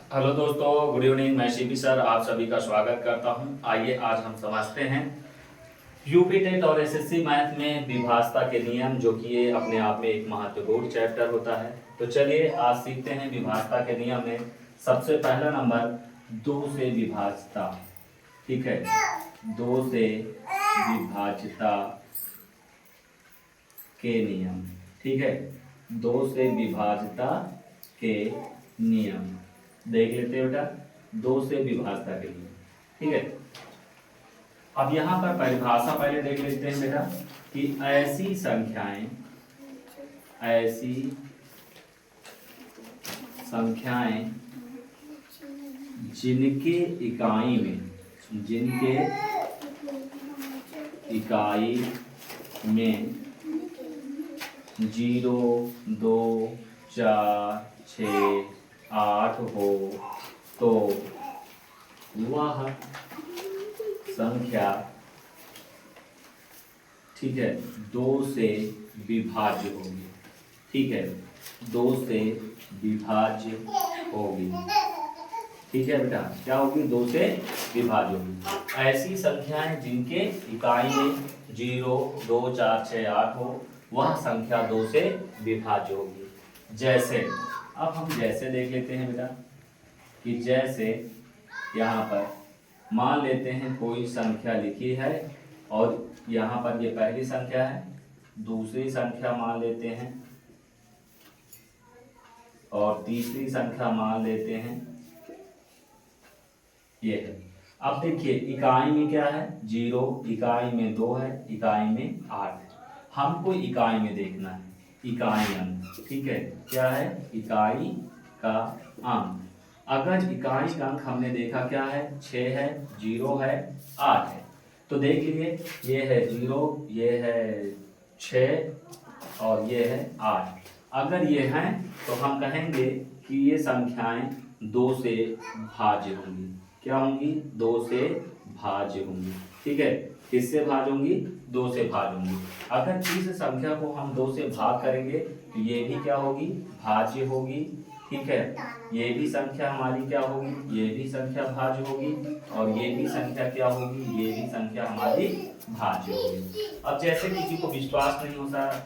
Hello दोस्तों, good evening. मैं Shivi sir आप सभी का स्वागत करता हूं। आइए आज हम समझते हैं यूपी टेट और एसएससी मैथ में विभाज्यता के नियम, जो कि ये अपने आप में एक महत्वपूर्ण चैप्टर होता है। तो चलिए आज सीखते हैं विभाज्यता के नियम में सबसे पहला नंबर दो से विभाज्यता। ठीक है, दो से विभाज्यता के नियम। ठीक है, दो से विभाज्यता के नियम देख लेते हैं बेटा। दो से विभाज्यता के नियम, ठीक है। अब यहाँ पर परिभाषा पहले देख लेते हैं बेटा कि ऐसी संख्याएं जिनके इकाई में 0, 2, 4, 6, 8 हो तो वह संख्या, ठीक है, दो से विभाज्य होगी। ठीक है, दो से विभाज्य होगी। ठीक है बेटा, क्या होगी? दो से विभाज्य होगी। ऐसी संख्याएं जिनके इकाई में 0, 2, 4, 6, 8 हो वह संख्या दो से विभाज्य होगी। जैसे, अब हम जैसे देख लेते हैं बेटा कि जैसे यहाँ पर मान लेते हैं कोई संख्या लिखी है और यहाँ पर ये पहली संख्या है, दूसरी संख्या मान लेते हैं और तीसरी संख्या मान लेते हैं ये है। अब देखिए इकाई में क्या है? 0, इकाई में 2 है, इकाई में 8 है। हमको इकाई में देखना है, इकाई अंक। ठीक है, क्या है? इकाई का अंक। अगर इकाई का अंक हमने देखा क्या है? 6 है, 0 है, 8 है। तो देख लीजिए ये है 0, ये है 6 और ये है 8। अगर ये हैं तो हम कहेंगे कि ये संख्याएं दो से भाज्य होंगी। क्या होंगी? दो से भाज्य होंगी। ठीक है, किससे भाज्य होंगी? दो से भाज्य होंगी। अगर किसी संख्या को हम दो से भाग करेंगे तो ये भी क्या होगी? भाज्य होगी। ठीक है, ये भी संख्या हमारी क्या होगी? ये भी संख्या भाज्य होगी और ये भी संख्या क्या होगी? ये भी संख्या हमारी भाज्य होगी। अब जैसे किसी को विश्वास नहीं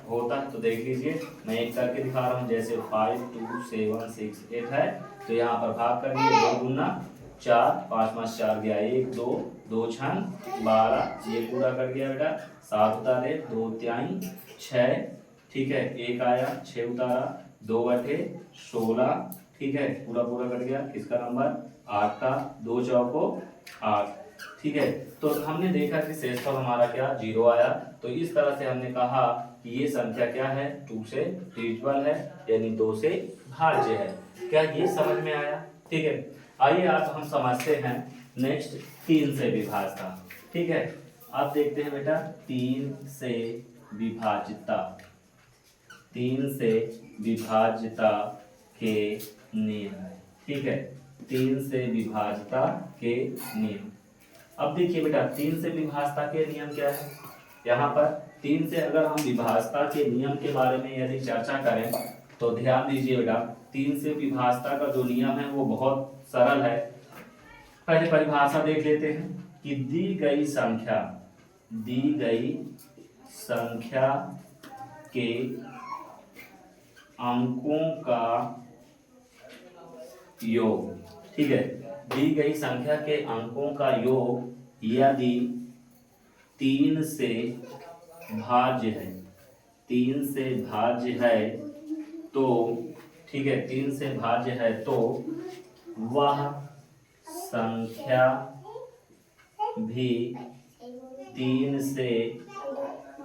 होता तो देख लीजिए, मैं एक करके दिखा रहा हूँ। जैसे 5, 2, 7, 6, 8 है तो यहाँ पर भाग करेंगे 2 गुना 4, 5 5 4 गया 1, 2, 2 छन 12, ये पूरा कर गया बेटा। 7 उतारे, 2 त्याई 6, ठीक है, 1 आया 6 उतारा, 2 बटे 16, ठीक है, पूरा पूरा कट गया। किसका नंबर? 8 का। 2 चौको 8। ठीक है, तो हमने देखा कि शेषफल हमारा क्या? 0 आया। तो इस तरह से हमने कहा कि ये संख्या क्या है? 2 से डिविजिबल है, यानी 2 से भाज्य है। क्या ये समझ में आया? ठीक है, आइए आज हम समझते हैं नेक्स्ट 3 से विभाज्यता। ठीक है, अब देखते हैं बेटा 3 से विभाज्यता। 3 से विभाज्यता के नियम। ठीक है, 3 से विभाज्यता के नियम। अब देखिए बेटा 3 से विभाज्यता के नियम क्या है? यहाँ पर 3 से अगर हम विभाज्यता के नियम के बारे में यदि चर्चा करें तो ध्यान दीजिए बेटा, 3 से विभाज्यता का जो नियम है वो बहुत सरल है। पहले परिभाषा देख लेते हैं कि दी गई संख्या के अंकों का योग। ठीक है, दी गई संख्या के अंकों का योग यदि 3 से भाज्य है, 3 से भाज्य है तो, ठीक है, 3 से भाज्य है तो वह संख्या भी 3 से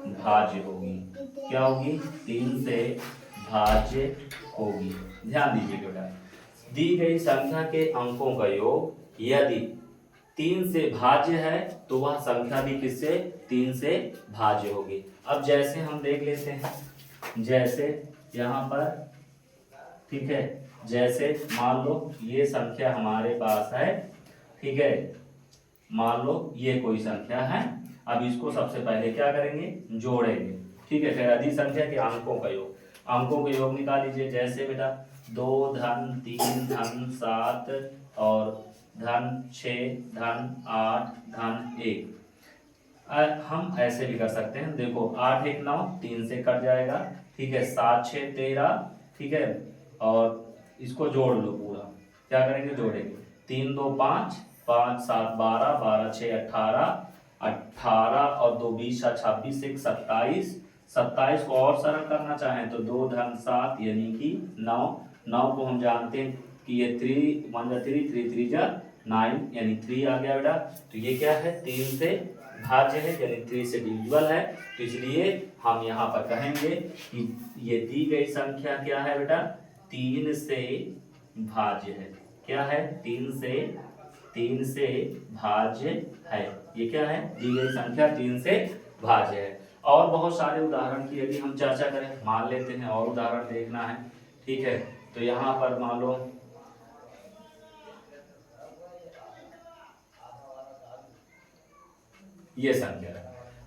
भाज्य होगी। क्या होगी? 3 से भाज्य होगी। ध्यान दीजिए बेटा, दी गई संख्या के अंकों का योग यदि 3 से भाज्य है तो वह संख्या भी किससे? 3 से भाज्य होगी। अब जैसे हम देख लेते हैं, जैसे यहाँ पर, ठीक है, जैसे मान लो ये संख्या हमारे पास है, ठीक है, मान लो ये कोई संख्या है। अब इसको सबसे पहले क्या करेंगे? जोड़ेंगे। ठीक है, फिर अधिक संख्या के अंकों का योग, अंकों का योग निकाल लीजिए। जैसे बेटा 2 धन 3 धन 7 और धन 6 धन 8 धन 1। हम ऐसे भी कर सकते हैं, देखो 8 1 9, 3 से कट जाएगा, ठीक है, 7 6 13, ठीक है, और इसको जोड़ लो पूरा, क्या करेंगे जोड़ेंगे, 3 2 5, 5 7 12, 12 6 18, 18 और 2 20 26, 1 27, 27 को और सरल करना चाहें तो 2 धन 7 यानी कि 9, 9 को हम जानते हैं कि ये 3 1 जा 3 3 3 जा 9 यानी 3 आ गया बेटा। तो ये क्या है, 3 से भाज्य है यानी 3 से डिविजिबल है, तो इसलिए हम यहाँ पर कहेंगे कि ये दी गई संख्या क्या है बेटा, 3 से भाज्य है। क्या है, 3 से भाज्य है। ये क्या है, दी गई संख्या 3 से भाज्य है। और बहुत सारे उदाहरण की यदि हम चर्चा करें, मान लेते हैं और उदाहरण देखना है, ठीक है, तो यहाँ पर मान लो ये संख्या है।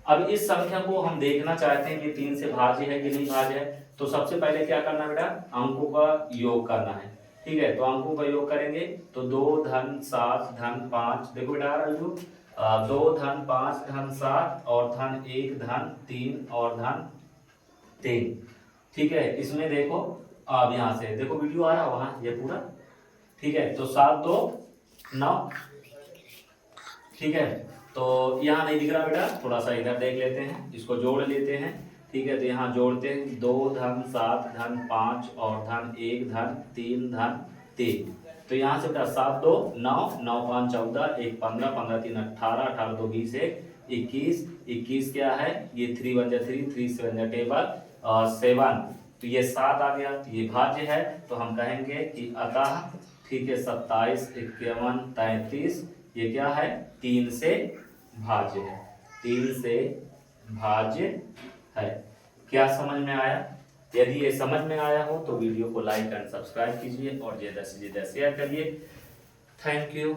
अब इस संख्या को हम देखना चाहते हैं कि 3 से भाज्य है कि नहीं भाज्य है, तो सबसे पहले क्या करना बेटा, अंकों का योग करना है, ठीक है, तो अंकों का योग करेंगे तो 2 धन 7 धन 5, देखो बेटा 2 धन 5 धन 7 और धन 1 धन 3 और धन 3, ठीक है, इसमें देखो अब यहाँ से देखो वीडियो आ रहा होगा ये पूरा, ठीक है, तो 7 2 9, ठीक है, तो यहाँ नहीं दिख रहा बेटा, थोड़ा सा इधर देख लेते हैं, इसको जोड़ लेते हैं, ठीक है, तो यहाँ जोड़ते हैं 2 धन 7 धन 5 और धन 1 धन 3 धन 3, तो यहाँ से बेटा 7 2 9, 9 5 14, 1 15, 15 3 18, 18 2 20, 21, 21 क्या है, ये 3 1 जा 3, 3 7 जा टेबल 7, तो ये 7 आ गया, तो ये भाज्य है, तो हम कहेंगे कि अतः, ठीक है, 27 51 33 ये क्या है, 3 से भाज्य है, 3 से भाज्य है। क्या समझ में आया? यदि ये समझ में आया हो तो वीडियो को लाइक एंड सब्सक्राइब कीजिए और ज़्यादा से ज़्यादा शेयर करिए। Thank you.